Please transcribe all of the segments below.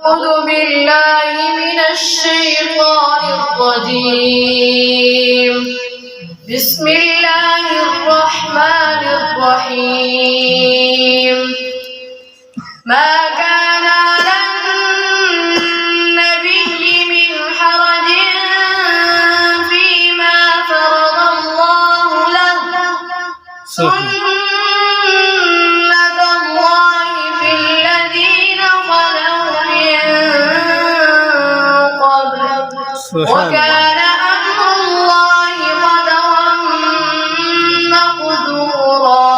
أعوذ بالله من الشيطان الرجيم بسم الله الرحمن الرحيم ما كان على النبي من حرج فيما فرض الله له سنة الله في الذين خلوا من قبل وكان أمر الله قدرا مقدورا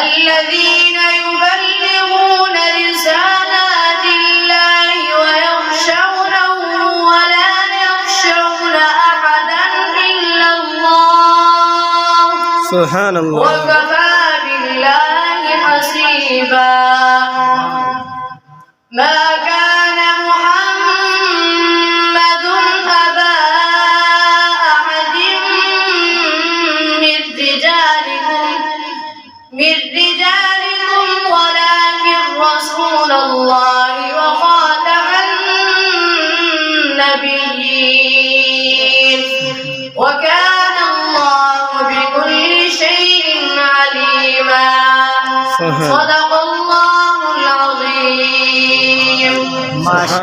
الذين يبلغون رسالات الله ويخشونه ولا يخشون أحدا إلا الله سبحان الله وكفى بالله حسيبا ما كان محمد أبا أحد من رجالكم ولكن رسول الله وخاتم النبيين وكان الله بكل شيء عليما صدق الله العظيم.